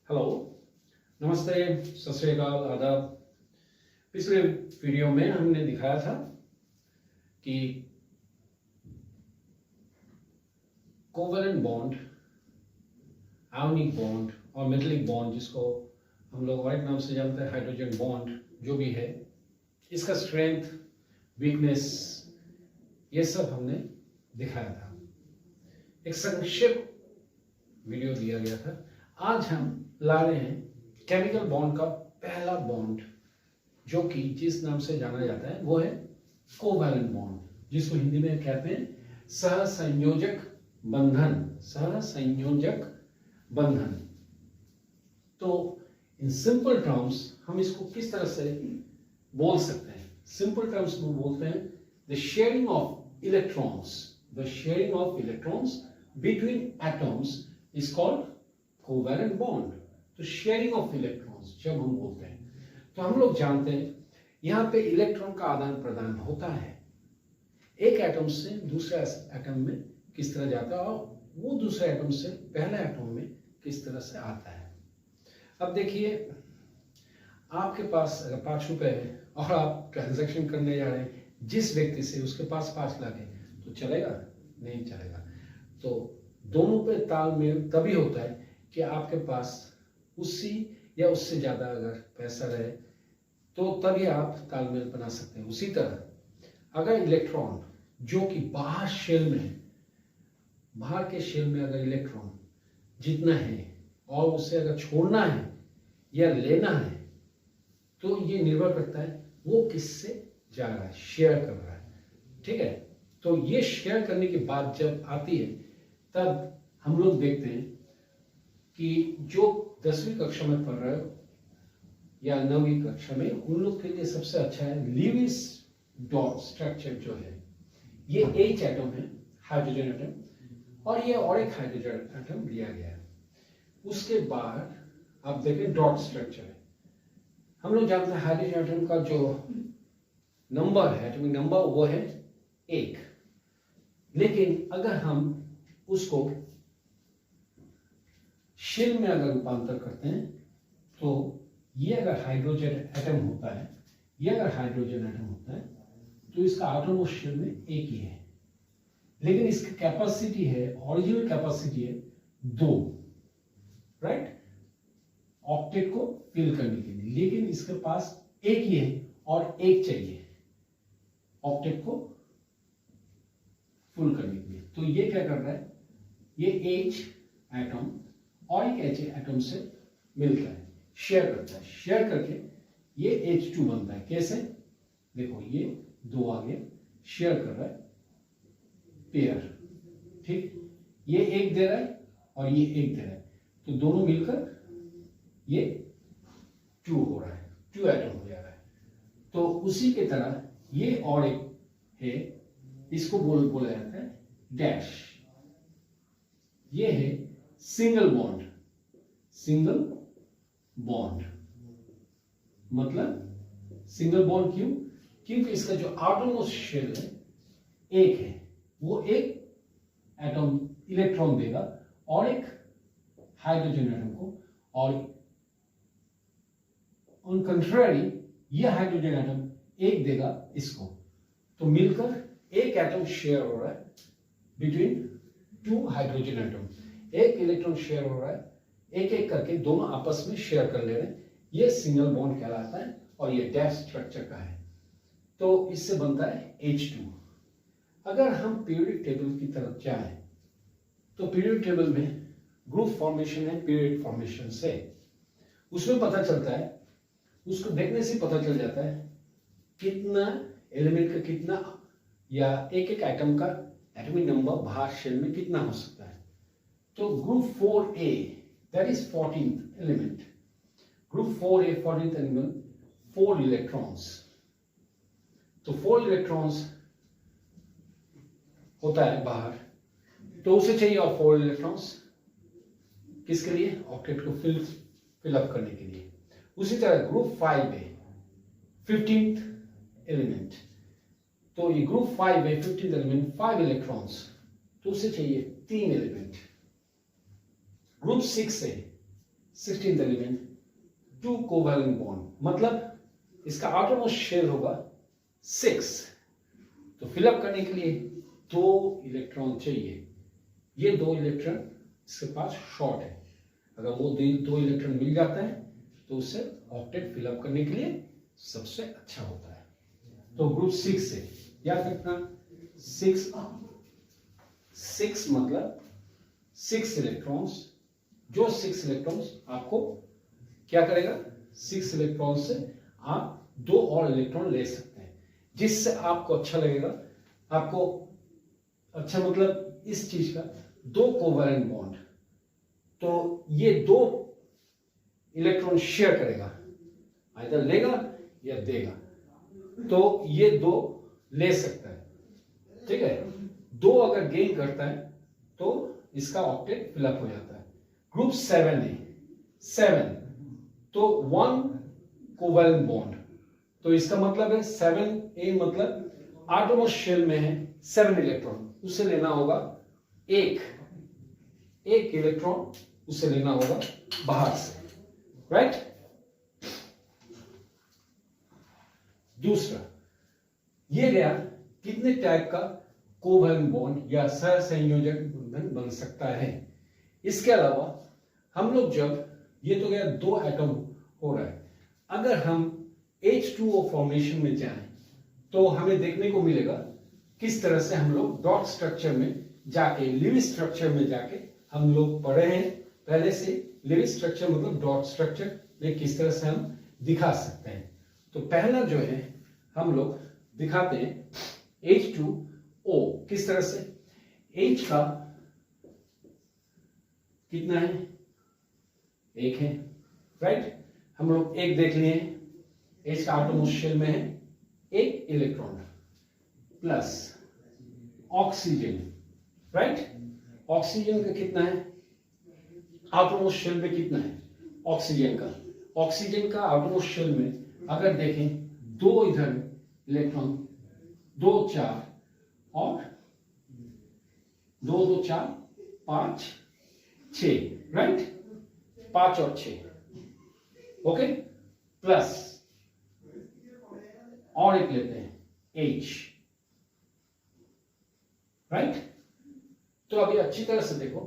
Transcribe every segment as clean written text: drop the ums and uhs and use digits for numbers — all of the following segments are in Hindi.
हेलो, नमस्ते, सत श्री अकाल, आदाब। पिछले वीडियो में हमने दिखाया था कि कोवेलेंट बॉन्ड, आयोनिक बॉन्ड और मेटेलिक बॉन्ड, जिसको हम लोग और एक नाम से जानते हैं हाइड्रोजन बॉन्ड, जो भी है, इसका स्ट्रेंथ, वीकनेस, ये सब हमने दिखाया था। एक संक्षिप्त वीडियो दिया गया था। आज हम ला रहे हैं केमिकल बॉन्ड का पहला बॉन्ड, जो कि जिस नाम से जाना जाता है वो है कोवैलेंट बॉन्ड, जिसको हिंदी में कहते हैं सहसंयोजक बंधन। सहसंयोजक बंधन। तो इन सिंपल टर्म्स हम इसको किस तरह से बोल सकते हैं? सिंपल टर्म्स में बोलते हैं the sharing of electrons, the sharing of electrons between atoms is called covalent bond. तो शेयरिंग ऑफ इलेक्ट्रॉन्स जब हम बोलते हैं तो हम लोग जानते हैं यहाँ पे इलेक्ट्रॉन का आदान प्रदान होता है, एक एटम से दूसरे एटम में किस तरह जाता है और वो दूसरे एटम से पहले एटम में किस तरह से आता है। अब देखिए, आपके पास अगर 5 रुपए है और आप ट्रांजैक्शन करने जा रहे हैं जिस व्यक्ति से, उसके पास 5 लाख है, तो चलेगा? नहीं चलेगा। तो दोनों पे तालमेल तभी होता है कि आपके पास उसी या उससे ज्यादा अगर पैसा रहे तो तभी आप तालमेल बना सकते हैं। उसी तरह अगर इलेक्ट्रॉन जो कि बाहर शेल में है, बाहर के शेल में अगर इलेक्ट्रॉन जितना है और उसे अगर छोड़ना है या लेना है, तो ये निर्भर करता है वो किससे जा रहा है, शेयर कर रहा है। ठीक है? तो ये शेयर करने की बात जब आती है तब हम लोग देखते हैं कि जो 10वीं कक्षा में पढ़ रहे हो या 9वीं कक्षा में, उन लोग के लिए सबसे अच्छा है लीविस डॉट स्ट्रक्चर जो है। ये H एटम है, हाइड्रोजन एटम, और ये और एक हाइड्रोजन एटम लिया गया है। उसके बाद आप देखें डॉट स्ट्रक्चर है। हम लोग जानते हैं हाइड्रोजन एटम का जो नंबर है, एटॉमिक नंबर, वो है 1। लेकिन अगर हम उसको शेल में अगर रूपांतर करते हैं तो ये अगर हाइड्रोजन एटम होता है, ये अगर हाइड्रोजन एटम होता है, तो इसका आटोमोस्ट शेल में 1 ही है, लेकिन इसकी कैपेसिटी है, ओरिजिनल कैपेसिटी है 2, राइट, ऑक्टेट को फिल करने के लिए। लेकिन इसके पास 1 ही है और 1 चाहिए ऑक्टेट को फुल करने के लिए। तो ये क्या कर रहा है, ये H एटम और एक H एटम से मिलता है, शेयर करता है। शेयर करके ये H2 बनता है। कैसे? देखो, ये 2 आगे शेयर कर रहा है, पेयर, ठीक, ये 1 दे रहा है और ये 1 दे रहा है, तो दोनों मिलकर ये 2 हो रहा है, 2 एटम हो जा रहा है। तो उसी के तरह ये और एक है, इसको बोला जाता है डैश। ये है सिंगल बॉन्ड। सिंगल बॉन्ड मतलब सिंगल बॉन्ड क्यों? क्योंकि इसका जो आटोमोस्ट शेल है 1 है, वो एक एटम इलेक्ट्रॉन देगा और एक हाइड्रोजन एटम को, और ऑन कंट्रारी ये हाइड्रोजन एटम 1 देगा इसको। तो मिलकर एक एटम शेयर हो रहा है बिटवीन 2 हाइड्रोजन एटम। एक इलेक्ट्रॉन शेयर हो रहा है, एक एक करके दोनों आपस में शेयर कर ले रहे हैं। ये सिंगल बॉन्ड कहलाता है और ये डैश स्ट्रक्चर का है। तो इससे बनता है H2। अगर हम पीरियोडिक टेबल की तरफ जाएं तो पीरियोडिक टेबल में ग्रुप फॉर्मेशन है पीरियड फॉर्मेशन से। उसमें पता चलता है, उसको देखने से पता चल जाता है कितना एलिमेंट का कितना या एक एक एटम का एटॉमिक नंबर बाहर शेल में कितना हो सकता है। तो group 4A, that is 14th element, group 4A 14th element, 4 electrons। तो 4 electrons होता है बाहर, तो उसे चाहिए और 4 electrons किसके लिए? ऑक्टेट को फिल अप करने के लिए। उसी तरह ग्रुप 5A 15th एलिमेंट, तो ये group 5A 15th element 5 electrons, तो उसे चाहिए 3 element. Group 6A 16th element 2 covalent bond, मतलब इसका आउटरमोस्ट शेल होगा 6। तो फिलअप करने के लिए 2 इलेक्ट्रॉन चाहिए। ये 2 इलेक्ट्रॉन इसके पास शॉर्ट है। अगर वो 2 इलेक्ट्रॉन मिल जाता है तो उससे ऑक्टेट फिलअप करने के लिए सबसे अच्छा होता है। तो ग्रुप 6 से याद रखना, 6 मतलब 6 इलेक्ट्रॉन्स। जो 6 इलेक्ट्रॉन्स आपको क्या करेगा, 6 इलेक्ट्रॉन से आप 2 और इलेक्ट्रॉन ले सकते हैं, जिससे आपको अच्छा लगेगा। आपको अच्छा मतलब इस चीज का 2 कोवैलेंट बॉन्ड, तो ये 2 इलेक्ट्रॉन शेयर करेगा, आइदर लेगा या देगा। तो ये 2 ले सकता है, ठीक है। 2 अगर गेन करता है तो इसका ऑक्टेट फिलअप हो जाता है। ग्रुप 7 है, 7 तो 1 कोवैलेंट बॉन्ड, तो इसका मतलब है 7A मतलब आटोमोस्ट शेल में है 7 इलेक्ट्रॉन, उसे लेना होगा एक इलेक्ट्रॉन, उसे लेना होगा बाहर से, राइट। दूसरा, ये गया कितने टाइप का कोवैलेंट बॉन्ड या सहसंयोजक बंधन बन सकता है। इसके अलावा हम लोग जब, ये तो गया 2 एटम हो रहा है, अगर हम H2O फॉर्मेशन में जाएं तो हमें देखने को मिलेगा किस तरह से हम लोग डॉट स्ट्रक्चर में जाके, लिविस स्ट्रक्चर में जाके हम लोग पढ़े हैं पहले से। लिविस स्ट्रक्चर मतलब डॉट स्ट्रक्चर में किस तरह से हम दिखा सकते हैं। तो पहला जो है हम लोग दिखाते हैं H2O किस तरह से। H का कितना है, 1 है, राइट। हम लोग 1 देख लिए। H का आटोमोस्ट शेल में है 1 electron plus oxygen, right. Oxygen का कितना है, आटोमोस्ट शेल में कितना है ऑक्सीजन का आटोमोस्ट शेल में अगर देखें 2 इधर इलेक्ट्रॉन, 2 4 और 2 2 4 5 6, राइट, 5 और 6, ओके। प्लस और एक लेते हैं H, राइट। तो अभी अच्छी तरह से देखो,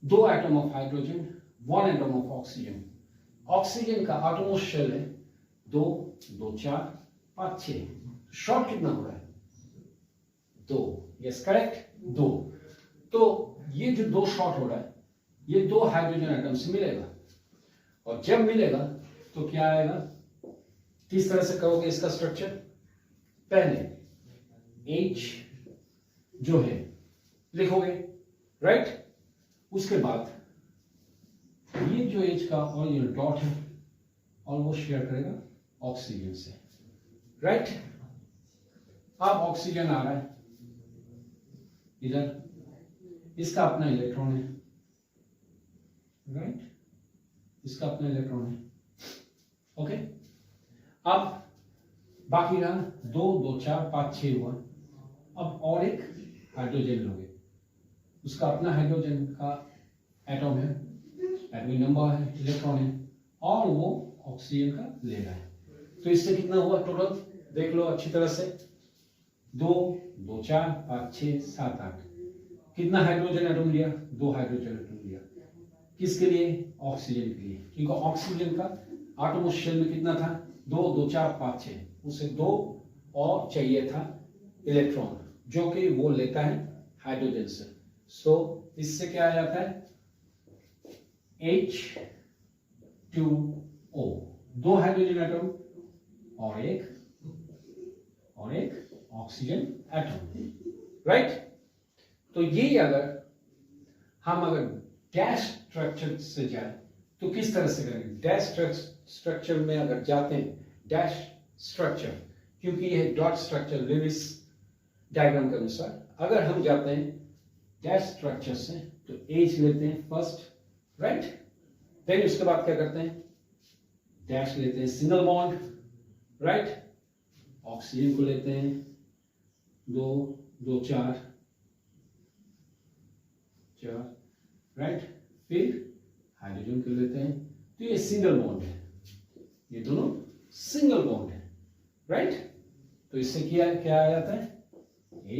2 atom of hydrogen, 1 atom of oxygen. Oxygen का आटोमोस्ट शेल है 2 2 4 5 6। शॉर्ट कितना हो रहा है, 2, यस करेक्ट, 2। तो ये जो 2 शॉर्ट हो रहा है ये 2 हाइड्रोजन एटम से मिलेगा, और जब मिलेगा तो क्या आएगा, किस तरह से करोगे इसका स्ट्रक्चर। पहले H जो है लिखोगे, राइट। उसके बाद ये जो H का और ये डॉट है और वो शेयर करेगा ऑक्सीजन से, राइट। अब ऑक्सीजन आ रहा है इधर, इसका अपना इलेक्ट्रॉन है, राइट, इसका अपना इलेक्ट्रॉन है, ओके। अब बाकी रहा 2 2 4 5 6 हुआ। अब और एक हाइड्रोजन लोगे, उसका अपना हाइड्रोजन का एटम है, एटॉमिक नंबर है, इलेक्ट्रॉन है, और वो ऑक्सीजन का ले रहा है। तो इससे कितना हुआ टोटल, देख लो अच्छी तरह से, 2 2 4 5 6 7 8। कितना हाइड्रोजन एटम लिया, 2 हाइड्रोजन एटम लिया, किसके लिए, ऑक्सीजन के लिए, क्योंकि ऑक्सीजन का आटोमोस्ट शेल में कितना था, 2 2 4 5 6, उसे 2 और चाहिए था इलेक्ट्रॉन, जो कि वो लेता है हाइड्रोजन से। सो इससे क्या आ जाता है, H2O, 2 हाइड्रोजन एटम और एक ऑक्सीजन एटम, राइट। तो ये अगर डैश स्ट्रक्चर से जाए तो किस तरह से करेंगे। डैश स्ट्रक्चर में अगर जाते हैं, डैश स्ट्रक्चर, क्योंकि यह डॉट स्ट्रक्चर लिविस डायग्राम के अनुसार, अगर हम जाते हैं डैश स्ट्रक्चर से तो H लेते हैं फर्स्ट, राइट। देन उसके बाद क्या करते हैं, डैश लेते हैं सिंगल बॉन्ड, राइट। ऑक्सीजन को लेते हैं 2 2 4, राइट। फिर हाइड्रोजन को लेते हैं तो ये सिंगल बॉन्ड है, ये दोनों सिंगल बॉन्ड है, राइट। तो इससे क्या क्या आ जाता है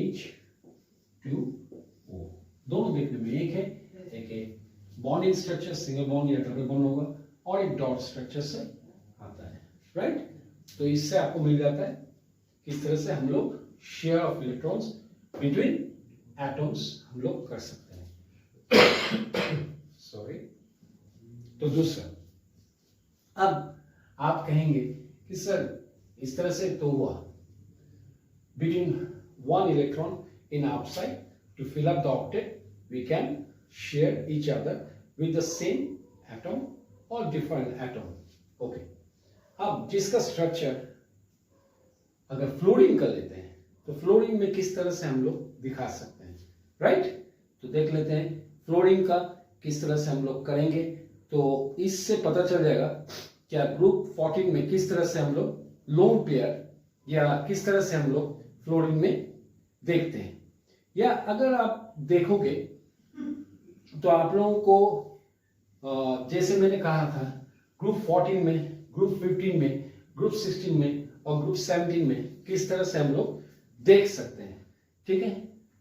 H2O, दोनों देखने में एक है, एक बॉन्डिंग स्ट्रक्चर सिंगल बॉन्ड या डबल बॉन्ड होगा और एक डॉट स्ट्रक्चर से आता है, राइट। तो इससे आपको मिल जाता है किस तरह से हम लोग share of electrons between atoms हम लोग कर सकते हैं। सॉरी। तो दूसरा, अब आप कहेंगे कि सर इस तरह से तो हुआ between one electron in outside to fill up the octet we can share each other with the same atom or different atom. Okay. अब जिसका स्ट्रक्चर अगर फ्लोरीन कर लेते हैं तो फ्लोरीन में किस तरह से हम लोग दिखा सकते हैं, राइट। तो देख लेते हैं फ्लोरीन का किस तरह से हम लोग करेंगे। तो इससे पता चल जाएगा क्या ग्रुप 14 में किस तरह से हम लोग लोन पेयर या किस तरह से हम लोग फ्लोरीन में देखते हैं। या अगर आप देखोगे तो आप लोगों को जैसे मैंने कहा था ग्रुप 14 में, ग्रुप 15 में, ग्रुप 16 में और ग्रुप 17 में किस तरह से हम लोग देख सकते हैं, ठीक है।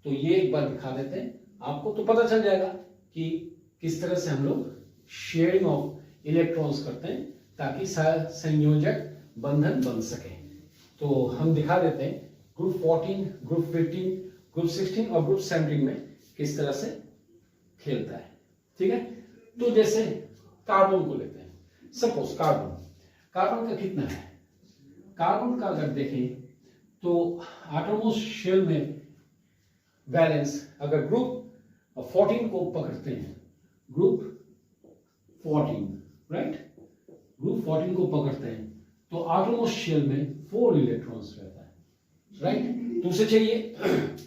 तो ये एक बार दिखा देते हैं आपको, तो पता चल जाएगा कि किस तरह से हम लोग शेयरिंग ऑफ इलेक्ट्रॉन्स करते हैं ताकि संयोजक बंधन बन सके। तो हम दिखा देते हैं ग्रुप 14, ग्रुप 15, ग्रुप 16 और ग्रुप 17 में किस तरह से खेलता है, ठीक है। तो जैसे कार्बन को लेते हैं, सपोज कार्बन का कितना है, कार्बन का अगर देखें तो एटमोस शेल में वैलेंस अगर ग्रुप 14 को पकड़ते हैं, ग्रुप 14, राइट, ग्रुप 14 को पकड़ते हैं तो एटमोस शेल में 4 इलेक्ट्रॉन्स रहता है, राइट। तो उसे चाहिए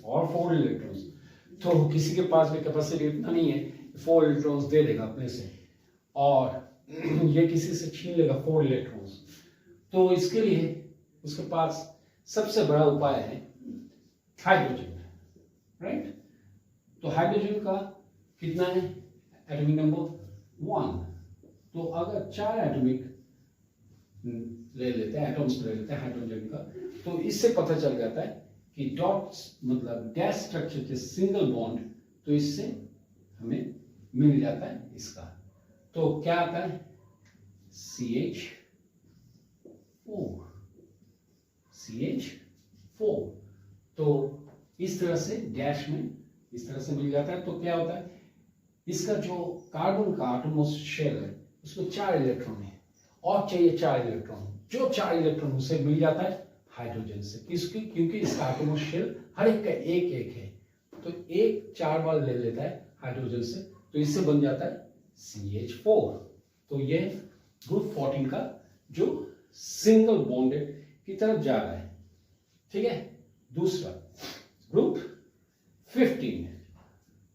और 4 इलेक्ट्रॉन्स, तो किसी के पास भी कैपेसिटी इतना नहीं है 4 इलेक्ट्रॉन्स दे देगा अपने से, और ये किसी से छीन लेगा 4 इलेक्ट्रॉन्स। तो इसके लिए उसके पास सबसे बड़ा उपाय है हाइड्रोजन, राइट। तो हाइड्रोजन का कितना है एटॉमिक नंबर 1। तो अगर 4 एटॉमिक ले लेते हैं, एटम्स ले लेते हैं हाइड्रोजन का, तो इससे पता चल जाता है कि डॉट्स मतलब गैस स्ट्रक्चर के सिंगल बॉन्ड, तो इससे हमें मिल जाता है इसका। तो क्या आता है CH4। तो इस तरह से डैश में इस तरह से मिल जाता है। तो क्या होता है, इसका जो कार्बन का एटमोस शेल है उसमें 4 इलेक्ट्रॉन है और चाहिए 4 इलेक्ट्रॉन, जो 4 इलेक्ट्रॉन उसे मिल जाता है हाइड्रोजन से, किसकी, क्योंकि इसका एटमोस शेल हर एक का एक एक है, तो एक 4 बार ले लेता है हाइड्रोजन से, तो इससे बन जाता है CH4। तो ये ग्रुप 14 का जो सिंगल बॉन्डेड की तरफ जा रहा है, ठीक है। दूसरा ग्रुप 15,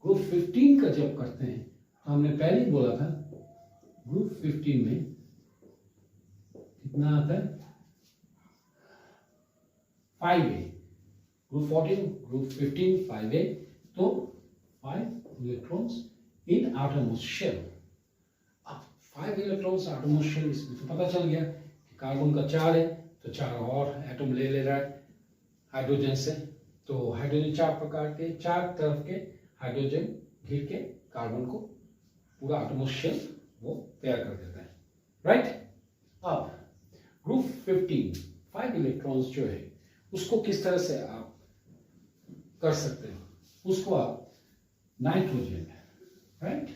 ग्रुप 15 का जब करते हैं तो हमने पहले ही बोला था ग्रुप 15 में कितना आता है 5A, ग्रुप 14, ग्रुप 15, 5A, तो 5 इलेक्ट्रॉन्स इन एटमोस शेल। अब 5 इलेक्ट्रॉन्स एटमोस शेल, इसमें तो पता चल गया कि कार्बन का 4 है तो 4 और एटम ले रहा है हाइड्रोजन से। तो हाइड्रोजन 4 प्रकार के, 4 तरफ के हाइड्रोजन घिर के कार्बन को पूरा एटमोस शेल वो तैयार कर देता है, राइट। अब ग्रुप 15 5 इलेक्ट्रॉन्स जो है उसको किस तरह से आप कर सकते हैं, उसको आप नाइट्रोजन, राइट,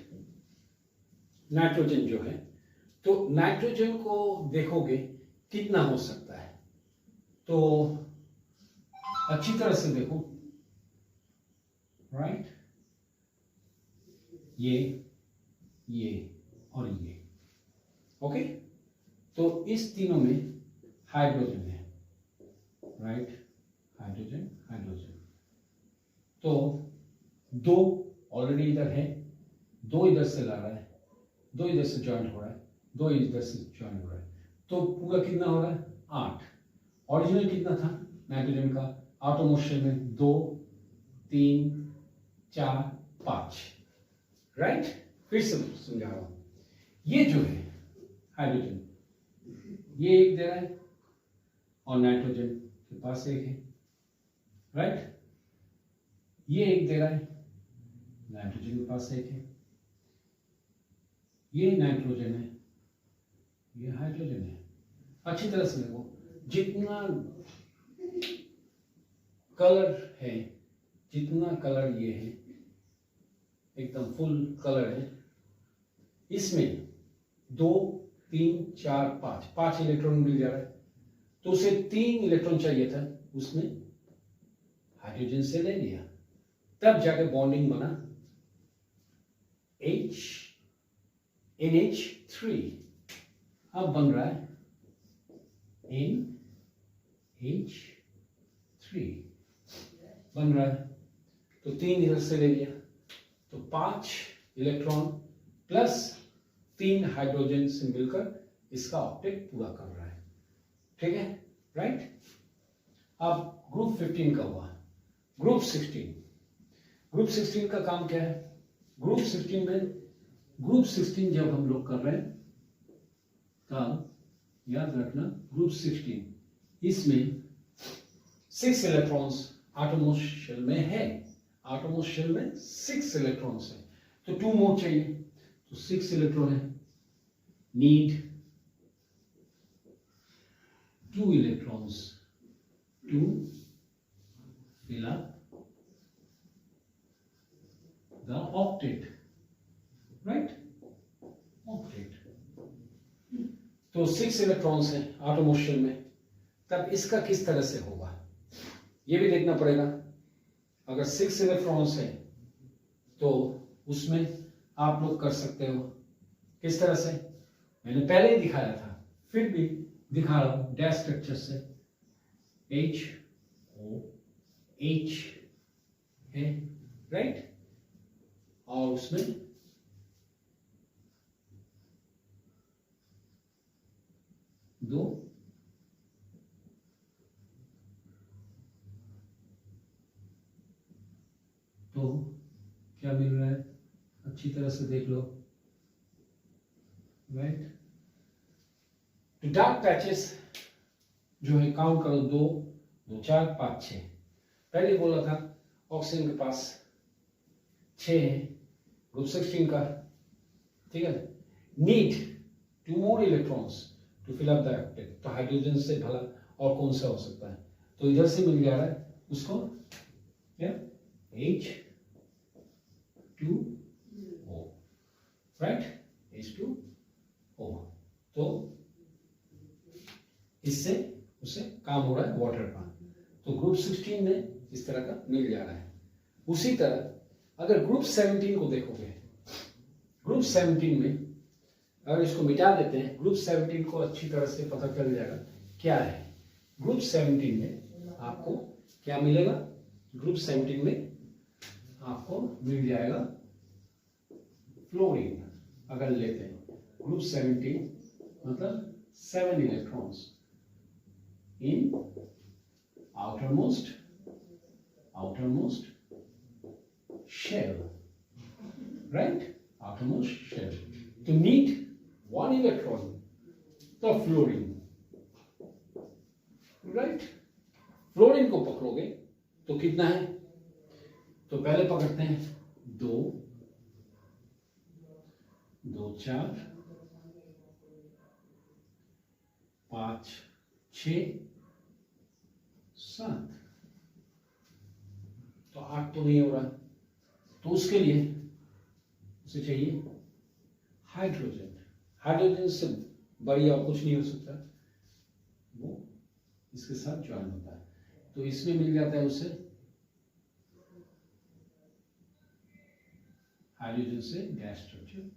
नाइट्रोजन जो है, तो नाइट्रोजन को देखोगे कितना हो सकता है, तो अच्छी तरह से देखो, राइट, ये और ये, ओके। तो इस तीनों में हाइड्रोजन है, राइट, हाइड्रोजन हाइड्रोजन। तो 2 ऑलरेडी इधर है, 2 इधर से ला रहा है, 2 इधर से ज्वाइंट हो रहा है, 2 इधर से ज्वाइंट हो रहा है, तो पूरा कितना हो रहा है 8। ओरिजिनल कितना था नाइट्रोजन का एटमोस शेल में 2 3 4 5, राइट। फिर से समझा रहा हूं, ये जो है हाइड्रोजन, ये एक दे रहा है और नाइट्रोजन के पास एक है, राइट। ये एक दे रहा है, नाइट्रोजन के पास एक है, ये नाइट्रोजन है, ये हाइड्रोजन है। अच्छी तरह से देखो, जितना कलर है, जितना कलर ये है, एकदम फुल कलर है, इसमें 2 3 4 5 इलेक्ट्रॉन मिल जा रहा है। तो उसे 3 इलेक्ट्रॉन चाहिए था, उसने हाइड्रोजन से ले लिया, तब जाके बॉन्डिंग बना NH3। अब बन रहा है NH3 बन रहा है। तो 3 इधर से ले लिया, तो 5 इलेक्ट्रॉन प्लस 3 हाइड्रोजन से मिलकर इसका ऑक्टेट पूरा कर रहा है, ठीक है, राइट। अब ग्रुप 15 का हुआ, ग्रुप 16 का काम क्या है? ग्रुप 16 जब हम लोग कर रहे हैं, तब याद रखना ग्रुप 16 इसमें 6 इलेक्ट्रॉन्स एटोमोस्ट शेल में है, एटोमोस्ट शेल में 6 इलेक्ट्रॉन्स है, तो 2 मोर चाहिए, तो 6 इलेक्ट्रॉन है, need 2 electrons to fill up the octet, right? Octet. तो 6 इलेक्ट्रॉन्स हैं एटोमोस्ट शेल में, तब इसका किस तरह से होगा ये भी देखना पड़ेगा। अगर 6 इलेक्ट्रॉन्स हैं तो उसमें आप लोग कर सकते हो किस तरह से, मैंने पहले ही दिखाया था, फिर भी दिखा रहा हूं डैश स्ट्रक्चर से। HOH है, राइट, और उसमें दो तो क्या मिल रहा है, अच्छी तरह से देख लो, राइट। तो डार्क पैचेस जो है काउंट करो, 2 2 4 5 6। पहले बोला था ऑक्सीजन के पास 6 है, ग्रुप 16 का, ठीक है। Need 2 more electrons to fill up the octet, तो हाइड्रोजन से भला और कौन सा हो सकता है, तो इधर से मिल जा रहा है उसको क्या, H2O, राइट, H2O। तो इससे उसे काम हो रहा है वाटर का, तो ग्रुप 16 में इस तरह का मिल जा रहा है। उसी तरह अगर ग्रुप 17 को देखोगे, ग्रुप 17 में अगर इसको मिटा देते हैं, ग्रुप 17 को अच्छी तरह से पता चल जाएगा क्या है। ग्रुप 17 में आपको क्या मिलेगा, ग्रुप 17 में आपको मिल जाएगा फ्लोरीन। अगर लेते हैं ग्रुप 17 मतलब 7 electrons in outermost shell, right, outermost shell, to need 1 electron, the fluorine, right। Fluorine को पकड़ोगे तो कितना है, तो पहले पकड़ते हैं 2 2 4 5 6 7, तो 8 तो नहीं हो रहा, तो उसके लिए उसे चाहिए हाइड्रोजन। हाइड्रोजन से बढ़िया और कुछ नहीं हो सकता, वो इसके साथ ज्वाइन होता है, तो इसमें मिल जाता है उसे हाइड्रोजन से गैस स्ट्रक्चर।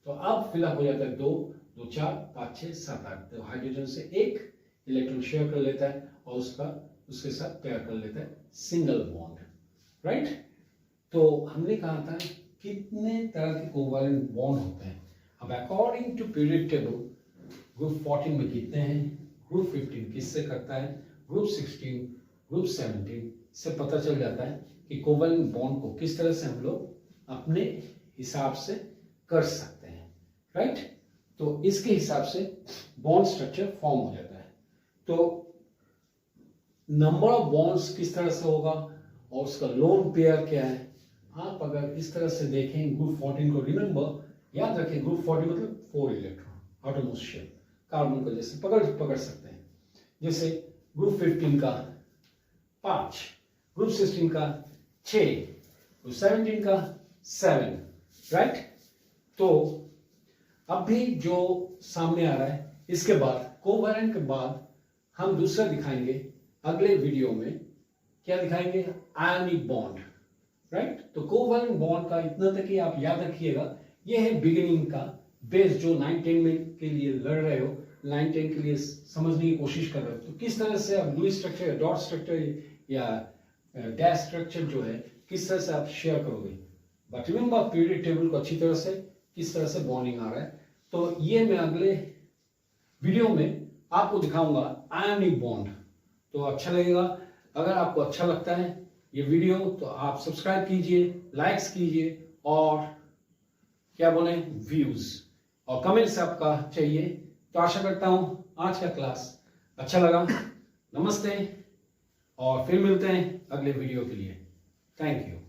तो अब फिलअप हो जाता है 2 2 4 5 6 7 8, तो हाइड्रोजन से एक इलेक्ट्रॉन शेयर कर लेता है और उसके साथ पेयर कर लेता है सिंगल बॉन्ड, राइट। तो हमने कहा था कितने तरह के कोवैलेंट बॉन्ड होते हैं। अब according to period table group 14 में कितने हैं, ग्रुप 15 किससे करता है, ग्रुप 16 ग्रुप 17 से पता चल जाता है कि कोवैलेंट बॉन्ड को किस तरह से हम लोग अपने हिसाब से कर सकते हैं। राइट। तो इसके हिसाब से बॉन्ड स्ट्रक्चर फॉर्म हो जाता है। तो नंबर ऑफ बॉन्ड्स किस तरह से होगा और उसका लोन पेयर क्या है, आप अगर इस तरह से देखें ग्रुप 14 को, रिमेंबर याद रखें ग्रुप 40 मतलब 4 इलेक्ट्रॉन आउटरमोस्ट शेल, कार्बन को जैसे पकड़ सकते हैं। जैसे ग्रुप 15 का 5, ग्रुप 16 का 6, ग्रुप 17 का 7, राइट। तो अब भी जो सामने आ रहा है, इसके बाद कोवैलेंट के बाद हम दूसरा दिखाएंगे अगले वीडियो में। क्या दिखाएंगे? Ionic bond, right. तो कोवैलेंट बॉन्ड का इतना तक ही आप याद रखिएगा, ये है बिगिनिंग का बेस जो 9-10 में के लिए लड़ रहे हो, 9-10 के लिए समझने की कोशिश कर रहे हो। तो किस तरह से आप लुईस स्ट्रक्चर, डॉट स्ट्रक्चर या डैश स्ट्रक्चर जो है किस तरह से आप शेयर करोगे। बट रिमेंबर पीरियड टेबल को अच्छी तरह से किस तरह से बॉन्डिंग आ रहा है। तो ये मैं अगले वीडियो में आपको दिखाऊंगा आयनिक बॉन्ड। तो अच्छा लगेगा। अगर आपको अच्छा लगता है ये वीडियो तो आप सब्सक्राइब कीजिए, लाइक्स कीजिए और क्या बोले व्यूज और कमेंट्स आपका चाहिए। तो आशा करता हूं आज का क्लास अच्छा लगा। नमस्ते और फिर मिलते हैं अगले वीडियो के लिए। Thank you.